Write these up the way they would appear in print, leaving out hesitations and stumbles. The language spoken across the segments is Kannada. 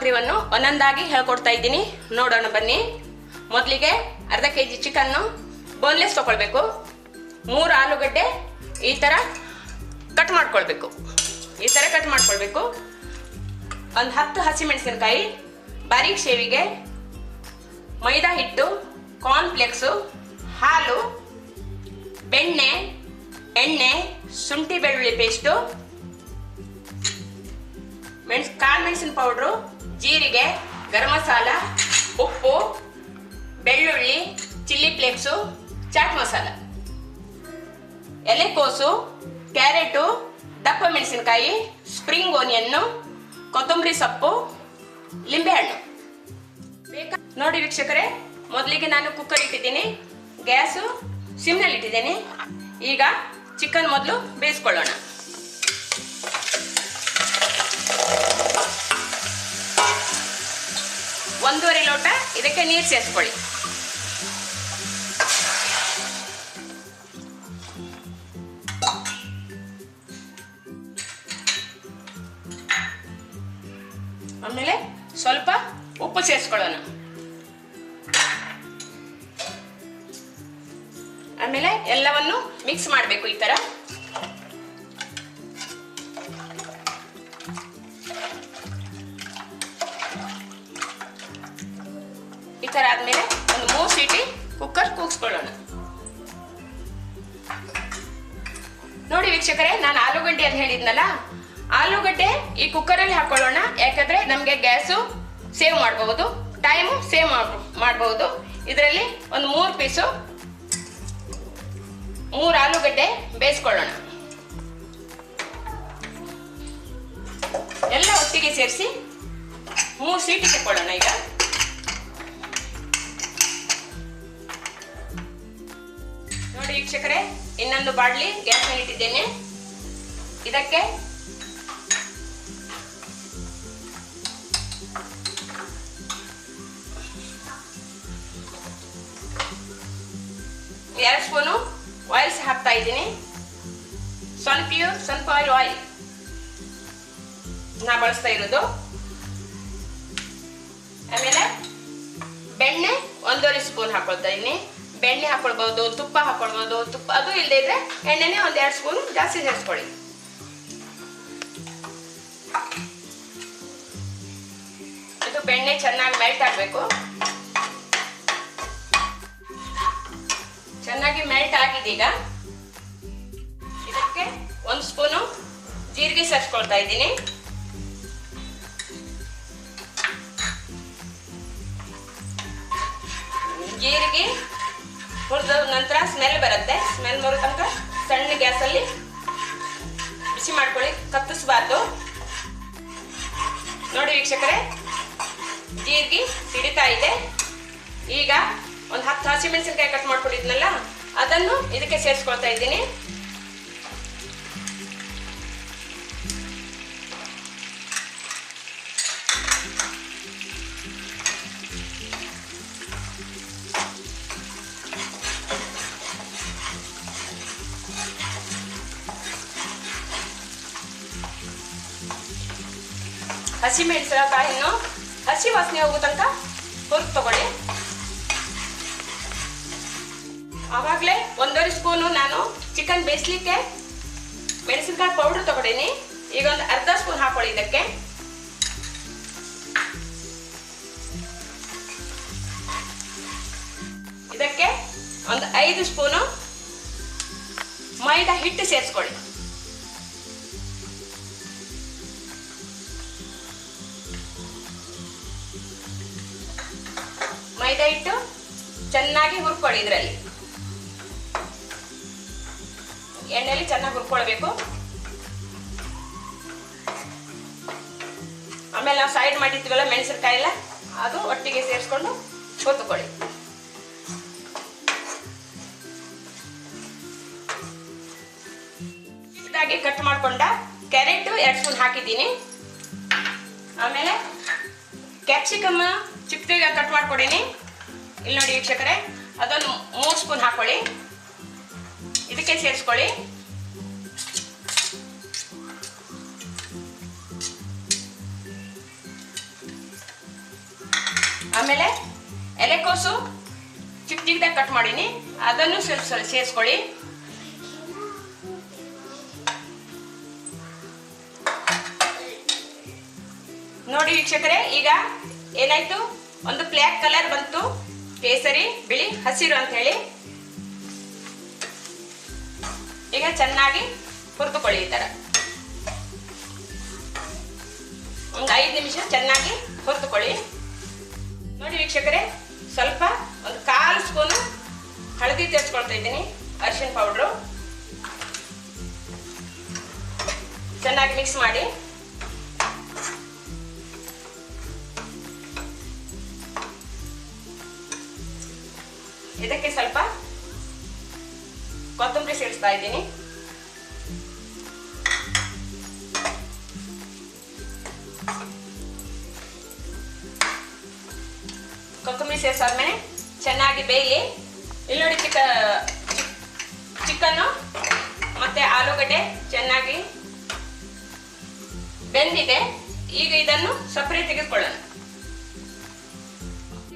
ಸಾಮಗ್ರಿಯನ್ನು ಒಂದೊಂದಾಗಿ ಹೇಳ್ಕೊಡ್ತಾ ಇದ್ದೀನಿ, ನೋಡೋಣ ಬನ್ನಿ. ಮೊದಲಿಗೆ ಅರ್ಧ kg ಚಿಕನ್ನು ಬೋನ್ಲೆಸ್ ತಗೊಳ್ಬೇಕು. 3 ಆಲೂಗಡ್ಡೆ ಈ ಥರ ಕಟ್ ಮಾಡ್ಕೊಳ್ಬೇಕು. ಒಂದು 10 ಹಸಿಮೆಣಸಿನಕಾಯಿ, ಬಾರೀಕ್ ಶೇವಿಗೆ, ಮೈದಾ ಹಿಟ್ಟು, ಕಾರ್ನ್ಫ್ಲೆಕ್ಸು, ಹಾಲು, ಬೆಣ್ಣೆ, ಎಣ್ಣೆ, ಶುಂಠಿ ಬೆಳ್ಳುಳ್ಳಿ ಪೇಸ್ಟು, ಕಾಳು ಮೆಣಸಿನ ಪೌಡ್ರು, ಜೀರಿಗೆ, ಗರಂ ಮಸಾಲ, ಉಪ್ಪು, ಬೆಳ್ಳುಳ್ಳಿ, ಚಿಲ್ಲಿ ಫ್ಲೇಕ್ಸು, ಚಾಟ್ ಮಸಾಲ, ಎಲೆಕೋಸು, ಕ್ಯಾರೆಟು, ದಪ್ಪ ಮೆಣಸಿನಕಾಯಿ, ಸ್ಪ್ರಿಂಗ್ ಓನಿಯನ್ನು, ಕೊತ್ತಂಬರಿ ಸೊಪ್ಪು, ಲಿಂಬೆಹಣ್ಣು ಬೇಕಾ ನೋಡಿ ವೀಕ್ಷಕರೇ. ಮೊದಲಿಗೆ ನಾನು ಕುಕ್ಕರ್ ಇಟ್ಟಿದ್ದೀನಿ, ಗ್ಯಾಸು ಸಿಮ್ನಲ್ಲಿ ಇಟ್ಟಿದ್ದೀನಿ. ಈಗ ಚಿಕನ್ ಮೊದಲು ಬೇಯಿಸ್ಕೊಳ್ಳೋಣ. ಒಂದೂವರೆ ಲೋಟ ಇದಕ್ಕೆ ನೀರು ಸೇರಿಸ್ಕೊಳ್ಳಿ. ಆಮೇಲೆ ಸ್ವಲ್ಪ ಉಪ್ಪು ಸೇರಿಸ್ಕೊಳ್ಳೋಣ. ಆಮೇಲೆ ಎಲ್ಲವನ್ನು ಮಿಕ್ಸ್ ಮಾಡಬೇಕು. ಈ ತರ ಆದ್ಮೇಲೆ ಒಂದು 3 ಸೀಟಿ ಕುಕ್ಕರ್ ಕೂಗಿಸ್ಕೊಳ್ಳೋಣ. ನೋಡಿ ವೀಕ್ಷಕರೇ, ನಾನು ಆಲೂಗಡ್ಡೆ ಅಂತ ಹೇಳಿದ್ನಲ್ಲ, ಆಲೂಗಡ್ಡೆ ಈ ಕುಕ್ಕರಲ್ಲಿ ಹಾಕೊಳ್ಳೋಣ. ಯಾಕಂದ್ರೆ ನಮಗೆ ಗ್ಯಾಸು ಸೇವ್ ಮಾಡಬಹುದು, ಟೈಮು ಸೇವ್ ಮಾಡಬಹುದು. ಇದರಲ್ಲಿ ಒಂದು 3 ಪೀಸು 3 ಆಲೂಗಡ್ಡೆ ಬೇಯಿಸ್ಕೊಳ್ಳೋಣ. ಎಲ್ಲ ಒಟ್ಟಿಗೆ ಸೇರಿಸಿ 3 ಸೀಟಿ ತೆಕ್ಕೊಳ್ಳೋಣ. ಈಗ ನೋಡಿ ವೀಕ್ಷಕರೇ, ಇನ್ನೊಂದು ಬಾಡ್ಲಿ ಗ್ಯಾಸ್ ಮೇಲೆ ಇಟ್ಟಿದ್ದೇನೆ. ಇದಕ್ಕೆ ಎರಡು ಸ್ಪೂನು ಆಯಿಲ್ಸ್ ಹಾಕ್ತಾ ಇದ್ದೀನಿ. ಸನ್ಫ್ಲವರ್ ಆಯಿಲ್ ನಾ ಬಳಸ್ತಾ ಇರೋದು. ಆಮೇಲೆ ಬೆಣ್ಣೆ 1.5 ಸ್ಪೂನ್ ಹಾಕೊಳ್ತಾ ಇದ್ದೀನಿ. ಬೆಣ್ಣೆ ಹಾಕೊಳ್ಬಹುದು, ತುಪ್ಪ ಹಾಕೊಳ್ಬಹುದು. ತುಪ್ಪ ಅದು ಇಲ್ಲದೆ ಇದ್ರೆ ಎಣ್ಣೆನೆ 1-2 ಸ್ಪೂನ್ ಜಾಸ್ತಿ ಸೇರಿಸ್ಕೊಳ್ಳಿ. ಇದು ಬೆಣ್ಣೆ ಚೆನ್ನಾಗಿ ಮೆಲ್ಟ್ ಆಗಬೇಕು. ಚೆನ್ನಾಗಿ ಮೆಲ್ಟ್ ಆಗಿದೆ. ಈಗ ಇದಕ್ಕೆ 1 ಸ್ಪೂನು ಜೀರಿಗೆ ಸೇರಿಸ್ಕೊಳ್ತಾ ಇದ್ದೀನಿ. ಜೀರಿಗೆ ಹುರಿದ ನಂತರ ಸ್ಮೆಲ್ ಬರುತ್ತೆ. ಸ್ಮೆಲ್ ಬರೋ ತನಕ ಸಣ್ಣ ಗ್ಯಾಸಲ್ಲಿ ಬಿಸಿ ಮಾಡ್ಕೊಳ್ಳಿ, ಕತ್ತಿಸಬಾರ್ದು. ನೋಡಿ ವೀಕ್ಷಕರೇ, ಜೀರಿಗೆ ಸಿಡಿತಾ ಇದೆ. ಈಗ ಒಂದು 10 ಹಸಿಮೆಣಸಿನಕಾಯಿ ಕಟ್ ಮಾಡ್ಕೊಂಡಿದ್ನಲ್ಲ, ಅದನ್ನು ಇದಕ್ಕೆ ಸೇರಿಸ್ಕೊಳ್ತಾ ಇದ್ದೀನಿ. ಹಸಿಮೆಣಸಿನಕಾಯಿಯನ್ನು ಹಸಿ ವಾಸನೆ ಹೋಗೋ ತನಕ ಹುರಿದು ತಗೊಳ್ಳಿ. ಆವಾಗಲೇ 1.5 ಸ್ಪೂನು ನಾನು ಚಿಕನ್ ಬೇಯಿಸ್ಲಿಕ್ಕೆ ಮೆಣಸಿನಕಾಯಿ ಪೌಡರ್ ತಗೊಂಡೀನಿ. ಈಗ ಒಂದು ಅರ್ಧ ಸ್ಪೂನ್ ಹಾಕೊಳ್ಳಿ ಇದಕ್ಕೆ. ಇದಕ್ಕೆ ಒಂದು 5 ಸ್ಪೂನು ಮೈದಾ ಹಿಟ್ಟು ಸೇರಿಸ್ಕೊಳ್ಳಿ. ಮೈದಾ ಹಿಟ್ಟು ಚೆನ್ನಾಗಿ ಹುರ್ಕೊಳ್ಳಿ. ಇದರಲ್ಲಿ ಎಣ್ಣೆಯಲ್ಲಿ ಚೆನ್ನಾಗಿ ಹುರ್ಕೊಳ್ಬೇಕು. ಆಮೇಲೆ ನಾವು ಸೈಡ್ ಮಾಡಿರ್ತೀವಲ್ಲ ಮೆಣಸಿನಕಾಯಿ ಎಲ್ಲ, ಅದು ಒಟ್ಟಿಗೆ ಸೇರಿಸ್ಕೊಂಡು ಹುರ್ಕೊಳ್ಳಿ. ಇದಾಗಿ ಕಟ್ ಮಾಡ್ಕೊಂಡ ಕ್ಯಾರೆಟ್ 2 ಸ್ಪೂನ್ ಹಾಕಿದ್ದೀನಿ. ಆಮೇಲೆ ಕ್ಯಾಪ್ಸಿಕಮ್ ಚಿಕ್ಕದಾಗಿ ಕಟ್ ಮಾಡ್ಕೊಡೀನಿ. ಇಲ್ಲಿ ನೋಡಿ ವೀಕ್ಷಕರೇ, ಅದೊಂದು 3 ಸ್ಪೂನ್ ಹಾಕೊಳ್ಳಿ. ಇದಕ್ಕೆ ಸೇರಿಸ್ಕೊಳ್ಳಿ. ಆಮೇಲೆ ಎಲೆಕೋಸು ಚಿಕ್ಕ ಚಿಕ್ಕದಾಗಿ ಕಟ್ ಮಾಡೀನಿ, ಅದನ್ನು ಸ್ವಲ್ಪ ಸೇರಿಸ್ಕೊಳ್ಳಿ. ನೋಡಿ ವೀಕ್ಷಕರೇ, ಈಗ ಏನಾಯ್ತು, ಒಂದು ಬ್ಲ್ಯಾಕ್ ಕಲರ್ ಬಂತು, ಕೇಸರಿ, ಬಿಳಿ, ಹಸಿರು ಅಂತ ಹೇಳಿ. ಈಗ ಚೆನ್ನಾಗಿ ಹುರಿದುಕೊಳ್ಳಿ. ಈ ತರ ಒಂದು 5 ನಿಮಿಷ ಚೆನ್ನಾಗಿ ಹುರಿದುಕೊಳ್ಳಿ. ನೋಡಿ ವೀಕ್ಷಕರೇ, ಸ್ವಲ್ಪ ಒಂದು 1/4 ಸ್ಪೂನು ಹಳದಿ ತೆಗೆದುಕೊಳ್ತಾ ಇದ್ದೀನಿ, ಅರಿಶಿನ ಪೌಡ್ರು. ಚೆನ್ನಾಗಿ ಮಿಕ್ಸ್ ಮಾಡಿ. ಇದಕ್ಕೆ ಸ್ವಲ್ಪ ಕೊತ್ತಂಬರಿ ಸೇರಿಸ್ತಾ ಇದ್ದೀನಿ. ಕೊತ್ತಂಬರಿ ಸೇರಿಸಾದ್ಮೇಲೆ ಚೆನ್ನಾಗಿ ಬೇಯಲಿ. ಇಲ್ಲಿ ನೋಡಿ, ಚಿಕನ್ನು ಮತ್ತೆ ಆಲೂಗಡ್ಡೆ ಚೆನ್ನಾಗಿ ಬೆಂದಿದೆ. ಈಗ ಇದನ್ನು ಸಪರೇಟ್ ತೆಗೆದುಕೊಳ್ಳೋಣ.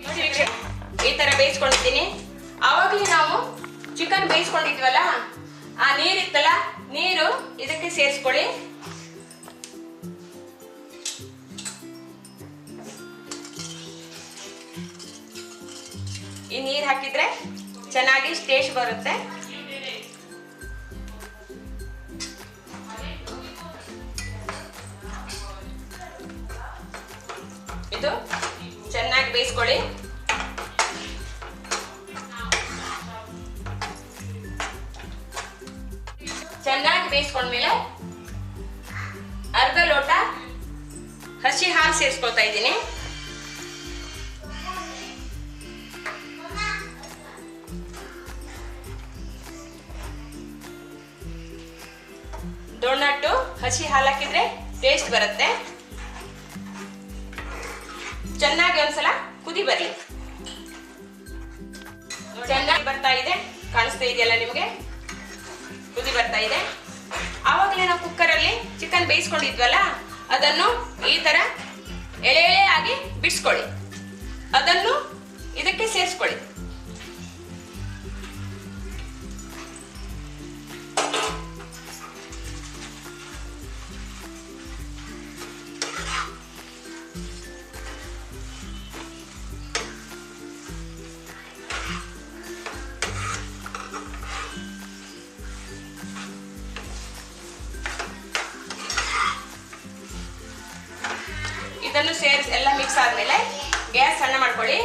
ನೋಡಿ ವೀಕ್ಷಕ, ಈ ತರ ಬೇಯಿಸ್ಕೊಂಡಿದ್ದೀನಿ. ಆವಾಗಲೇ ನಾವು ಚಿಕನ್ ಬೇಯಿಸ್ಕೊಂಡಿದ್ವಲ್ಲ, ಆ ನೀರಿತ್ತಲ್ಲ, ನೀರು ಇದಕ್ಕೆ ಸೇರಿಸ್ಕೊಳ್ಳಿ. ಈ ನೀರು ಹಾಕಿದ್ರೆ ಚೆನ್ನಾಗಿ ಟೇಸ್ಟ್ ಬರುತ್ತೆ. ಇದು ಚೆನ್ನಾಗಿ ಬೇಯಿಸ್ಕೊಳ್ಳಿ. ಚೆನ್ನಾಗಿ ಬೇಯಿಸ್ಕೊಂಡ್ಮೇಲೆ ಅರ್ಧ ಲೋಟ ಹಸಿ ಹಾಲು ಸೇರಿಸ್ಕೊಳ್ತಾ ಇದ್ದೀನಿ. ದೊಣ್ಣಟ್ಟು ಹಸಿ ಹಾಲು ಹಾಕಿದ್ರೆ ಟೇಸ್ಟ್ ಬರುತ್ತೆ. ಚೆನ್ನಾಗಿ ಒಂದ್ಸಲ ಕುದಿ ಬರಲಿ. ಚೆನ್ನಾಗಿ ಬರ್ತಾ ಇದೆ, ಕಾಣಿಸ್ತಾ ಇದೆಯಲ್ಲ ನಿಮಗೆ, ಕುದಿ ಬರ್ತಾ ಇದೆ. ಆವಾಗಲೇ ನಾವು ಕುಕ್ಕರಲ್ಲಿ ಚಿಕನ್ ಬೇಯಿಸ್ಕೊಂಡಿದ್ವಲ್ಲ, ಅದನ್ನು ಈ ತರ ಎಳೆ ಎಳೆ ಆಗಿ ಬಿಡಿಸ್ಕೊಳ್ಳಿ. ಅದನ್ನು ಇದಕ್ಕೆ ಸೇರಿಸ್ಕೊಳ್ಳಿ. ಇದನ್ನು ಸೇರಿಸಿ ಎಲ್ಲ ಮಿಕ್ಸ್ ಆದ್ಮೇಲೆ ಗ್ಯಾಸ್ ಸಣ್ಣ ಮಾಡ್ಕೊಳ್ಳಿ.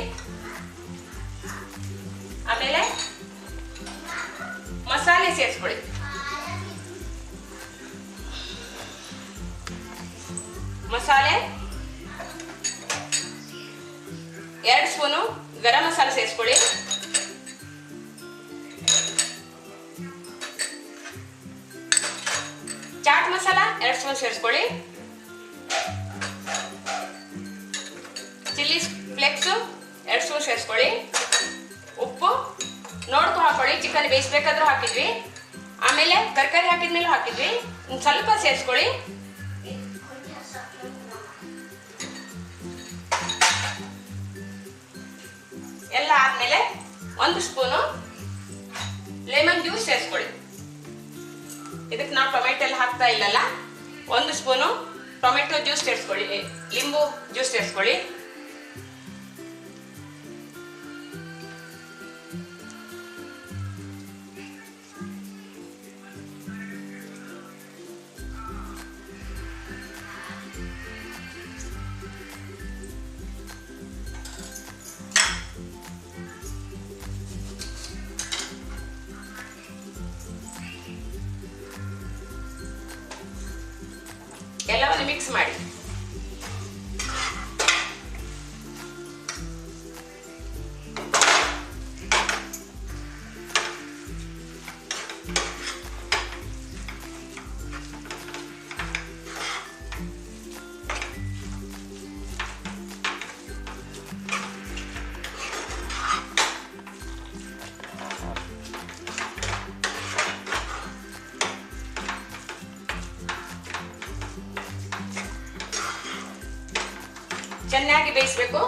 ಆಮೇಲೆ ಮಸಾಲೆ ಸೇರಿಸ್ಕೊಳ್ಳಿ. ಮಸಾಲೆ 2 ಸ್ಪೂನು ಗರಂ ಮಸಾಲೆ ಸೇರಿಸ್ಕೊಳ್ಳಿ. ಚಾಟ್ ಮಸಾಲ 2 ಸ್ಪೂನ್ ಸೇರಿಸ್ಕೊಳ್ಳಿ. ಚಿಲ್ಲಿ ಫ್ಲೇಕ್ಸ್ 2 ಸ್ಪೂನ್ ಸೇರಿಸ್ಕೊಳ್ಳಿ. ಉಪ್ಪು ನೋಡ್ಕೊ ಹಾಕೊಳ್ಳಿ, ಚಿಕನ್ ಬೇಯಿಸ್ಬೇಕಾದ್ರೂ ಹಾಕಿದ್ವಿ, ಆಮೇಲೆ ತರಕಾರಿ ಹಾಕಿದ್ಮೇಲೂ ಹಾಕಿದ್ವಿ. ಸ್ವಲ್ಪ ಸೇರಿಸ್ಕೊಳ್ಳಿ. ಎಲ್ಲ ಆದ್ಮೇಲೆ 1 ಸ್ಪೂನು ಲೆಮನ್ ಜ್ಯೂಸ್ ಸೇರಿಸ್ಕೊಳ್ಳಿ. ಇದಕ್ಕೆ ನಾವು ಟೊಮೆಟೊ ಎಲ್ಲ ಹಾಕ್ತಾ ಇಲ್ಲಲ್ಲ, 1 ಸ್ಪೂನು ಟೊಮೆಟೊ ಜ್ಯೂಸ್ ಸೇರಿಸ್ಕೊಳ್ಳಿ, ಲಿಂಬು ಜ್ಯೂಸ್ ಸೇರಿಸ್ಕೊಳ್ಳಿ. ಎಲ್ಲವನ್ನು ಮಿಕ್ಸ್ ಮಾಡಿ. ಚೆನ್ನಾಗಿ ಬೇಯಿಸಬೇಕು.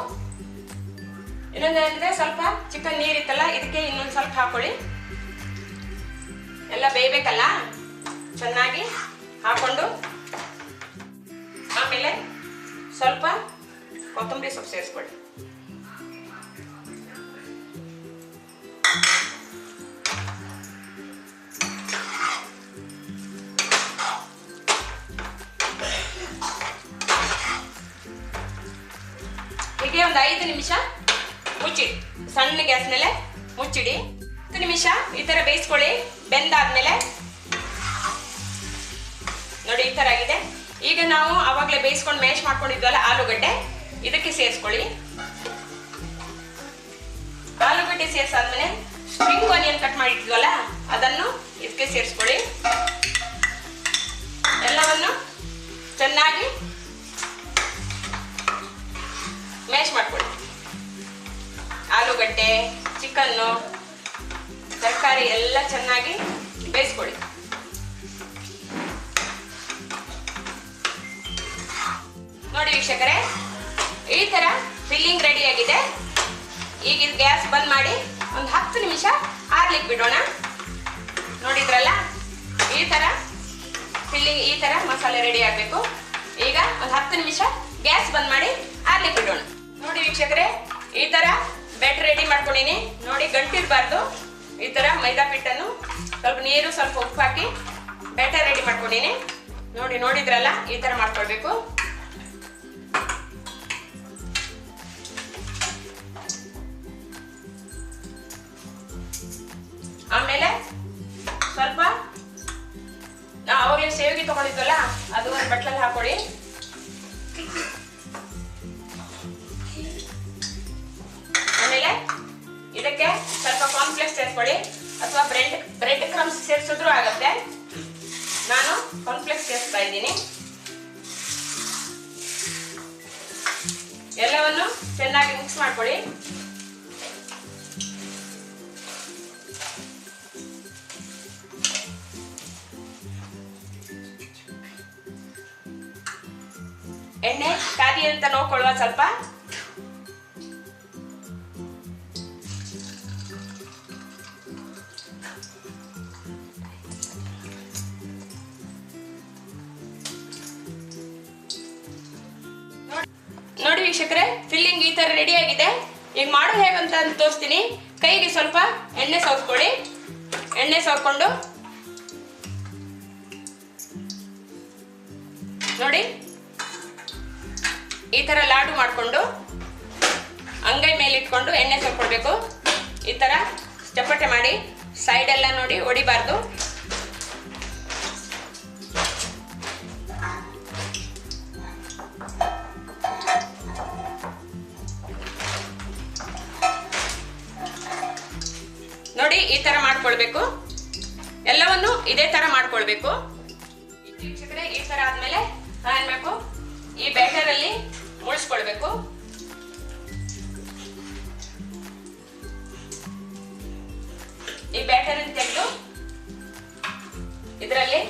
ಇನ್ನೊಂದೇನಿದೆ, ಸ್ವಲ್ಪ ಚಿಕನ್ ನೀರಿತ್ತಲ್ಲ ಇದಕ್ಕೆ ಇನ್ನೊಂದು ಸ್ವಲ್ಪ ಹಾಕೊಳ್ಳಿ. ಎಲ್ಲ ಬೇಯಬೇಕಲ್ಲ, ಚೆನ್ನಾಗಿ ಹಾಕೊಂಡು ಆಮೇಲೆ ಸ್ವಲ್ಪ ಕೊತ್ತಂಬರಿ ಸೊಪ್ಪು ಸೇರಿಸ್ಕೊಳ್ಳಿ. ಹೀಗೆ ಒಂದು 5 ನಿಮಿಷ ಮುಚ್ಚಿಡಿ, ಸಣ್ಣ ಗ್ಯಾಸ್ ಮೇಲೆ ಮುಚ್ಚಿಡಿ. 10 ನಿಮಿಷ ಈ ತರ ಬೇಯಿಸ್ಕೊಳ್ಳಿ. ಬೆಂದಾದ್ಮೇಲೆ ನೋಡಿ ಈ ತರ ಆಗಿದೆ. ಈಗ ನಾವು ಅವಾಗಲೇ ಬೇಯಿಸ್ಕೊಂಡು ಮ್ಯಾಶ್ ಮಾಡ್ಕೊಂಡಿದ್ವಲ್ಲ ಆಲೂಗಡ್ಡೆ, ಇದಕ್ಕೆ ಸೇರಿಸ್ಕೊಳ್ಳಿ. ಆಲೂಗಡ್ಡೆ ಸೇರಿಸಾದ್ಮೇಲೆ ಸ್ಪ್ರಿಂಗ್ ಆನಿಯನ್ ಕಟ್ ಮಾಡಿದ್ವಲ್ಲ ಅದನ್ನು ಇದಕ್ಕೆ ಸೇರಿಸ್ಕೊಳ್ಳಿ. ಎಲ್ಲವನ್ನು ಚೆನ್ನಾಗಿ ಮ್ಯಾಶ್ ಮಾಡ್ಕೊಳ್ಳಿ. ಆಲೂಗಡ್ಡೆ, ಚಿಕನ್ನು, ತರಕಾರಿ ಎಲ್ಲ ಚೆನ್ನಾಗಿ ಬೇಯಿಸ್ಕೊಳ್ಳಿ. ನೋಡಿ ವೀಕ್ಷಕರೇ, ಈ ತರ ಫಿಲ್ಲಿಂಗ್ ರೆಡಿ ಆಗಿದೆ. ಈಗ ಗ್ಯಾಸ್ ಬಂದ್ ಮಾಡಿ ಒಂದು 10 ನಿಮಿಷ ಆರ್ಲಿಕ್ಕೆ ಬಿಡೋಣ. ನೋಡಿದ್ರಲ್ಲ, ಈ ತರ ಫಿಲ್ಲಿಂಗ್, ಈ ತರ ಮಸಾಲೆ ರೆಡಿ ಆಗಬೇಕು. ಈಗ ಒಂದು 10 ನಿಮಿಷ ಗ್ಯಾಸ್ ಬಂದ್ ಮಾಡಿ ಆರ್ಲಿಕ್ಕೆ ಬಿಡೋಣ. ನೋಡಿ ವೀಕ್ಷಕರೇ, ಈ ತರ ಬ್ಯಾಟರ್ ರೆಡಿ ಮಾಡ್ಕೊಂಡಿನಿ. ನೋಡಿ ಗಂಟಿರಬಾರ್ದು. ಈ ತರ ಮೈದಾ ಹಿಟ್ಟನ್ನು ಸ್ವಲ್ಪ ನೀರು ಸ್ವಲ್ಪ ಉಪ್ಪು ಹಾಕಿ ಬ್ಯಾಟರ್ ರೆಡಿ ಮಾಡ್ಕೊಂಡಿನಿ. ನೋಡಿದ್ರಲ್ಲ, ಈ ತರ ಮಾಡ್ಕೊಳ್ಬೇಕು. ಆಮೇಲೆ ಸ್ವಲ್ಪ ನಾವು ಅವಾಗಲೇ ಸೇವಿಗೆ ತಗೊಂಡಿದ್ವಲ್ಲ ಅದು ಒಂದು ಬಟ್ಲಲ್ಲಿ ಹಾಕೊಳ್ಳಿ. ಆಮೇಲೆ ಇದಕ್ಕೆ ಸ್ವಲ್ಪ ಕಾರ್ನ್ಫ್ಲೇಕ್ಸ್ ಸೇರಿಸ್ಕೊಳ್ಳಿ, ಅಥವಾ ಬ್ರೆಡ್ ಕ್ರಮ್ಸ್ ಸೇರಿಸಿದ್ರು ಆಗುತ್ತೆ. ನಾನು ಕಾರ್ನ್ಫ್ಲೇಕ್ಸ್ ಸೇರಿಸ್ತಾ ಇದ್ದೀನಿ. ಎಲ್ಲವನ್ನು ಚೆನ್ನಾಗಿ ಮಿಕ್ಸ್ ಮಾಡ್ಕೊಳ್ಳಿ. ಎಣ್ಣೆ ಕಾದಿ ಅಂತ ನೋಡ್ಕೊಳ್ಳುವ ಸ್ವಲ್ಪ. ನೋಡಿ ವೀಕ್ಷಕರೇ, ಫಿಲ್ಲಿಂಗ್ ಈ ತರ ರೆಡಿ ಆಗಿದೆ. ಈಗ ಮಾಡೋ ಹೇಗಂತ ತೋರಿಸ್ತೀನಿ. ಕೈಗೆ ಸ್ವಲ್ಪ ಎಣ್ಣೆ ಸವರ್ಕೊಳ್ಳಿ. ಎಣ್ಣೆ ಸವರ್ಕೊಂಡು ನೋಡಿ ಈ ತರ ಲಾಡು ಮಾಡಿಕೊಂಡು ಅಂಗೈ ಮೇಲೆ ಇಟ್ಕೊಂಡು ಎಣ್ಣೆ ಸವರ್ಕೊಳ್ಬೇಕು. ಈ ತರ ಚಪ್ಪಟೆ ಮಾಡಿ ಸೈಡ್ ಎಲ್ಲ ನೋಡಿ ಹೊಡಿಬಾರ್ದು. ನೋಡಿ ಈ ತರ ಮಾಡ್ಕೊಳ್ಬೇಕು. ಎಲ್ಲವನ್ನು ಇದೇ ತರ ಮಾಡ್ಕೊಳ್ಬೇಕು. ಈ ತರ ಆದ್ಮೇಲೆ ಏನ್ಬೇಕು, ಈ ಬ್ಯಾಟರ್ ಅಲ್ಲಿ ಮುಳಿಸ್ಕೊಳ್ಬೇಕು. ಈ ಬ್ಯಾಟರ್ ಅನ್ನು ತೆಗೆದು ಇದರಲ್ಲಿ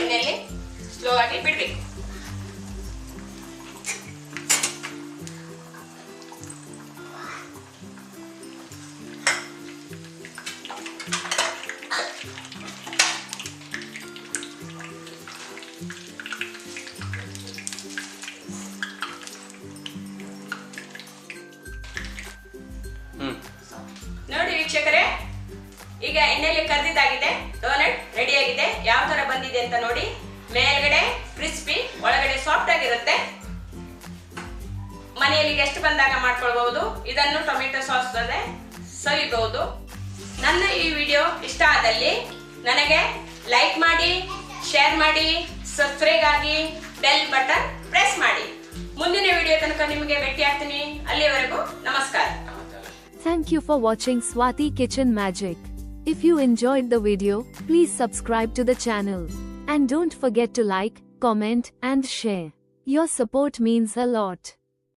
ಎಣ್ಣೆಯಲ್ಲಿ ಸ್ಲೋ ಆಗಿ ಬಿಡ್ಬೇಕು. ನೋಡಿ ವೀಕ್ಷಕರೇ, ಈಗ ಎಣ್ಣೆಯಲ್ಲಿ ಕರ್ದಿದ್ದಾಗಿದೆ. ಡೋನಟ್ ರೆಡಿ ಆಗಿದೆ. ಯಾವ ತರ ಬಂದಿದೆ ಅಂತ ನೋಡಿ. ಮೇಲ್ಗಡೆ ಕ್ರಿಸ್ಪಿ, ಒಳಗಡೆ ಸಾಫ್ಟ್ ಆಗಿರುತ್ತೆ. ಮನೆಯಲ್ಲಿ ಗೆಸ್ಟ್ ಬಂದಾಗ ಮಾಡ್ಕೊಳ್ಬಹುದು. ಇದನ್ನು ಟೊಮೆಟೊ ಸಾಸ್ ಜೊತೆ ಸವಿಬಹುದು. ನನ್ನ ಈ ವಿಡಿಯೋ ಇಷ್ಟ ಆದಲ್ಲಿ ನನಗೆ ಲೈಕ್ ಮಾಡಿ, ಶೇರ್ ಮಾಡಿ, ಸಬ್ಸ್ಕ್ರೈಬ್ ಆಗಿ, ಬೆಲ್ ಬಟನ್ ಪ್ರೆಸ್ ಮಾಡಿ. ಮುಂದಿನ ವಿಡಿಯೋ ತನಕ ನಿಮಗೆ ಭೇಟಿ ಆಗ್ತೀನಿ. ಅಲ್ಲಿವರೆಗೂ ನಮಸ್ಕಾರ. Thank you for watching Swati Kitchen Magic. If you enjoyed the video, please subscribe to the channel. And don't forget to like, comment, and share. Your support means a lot.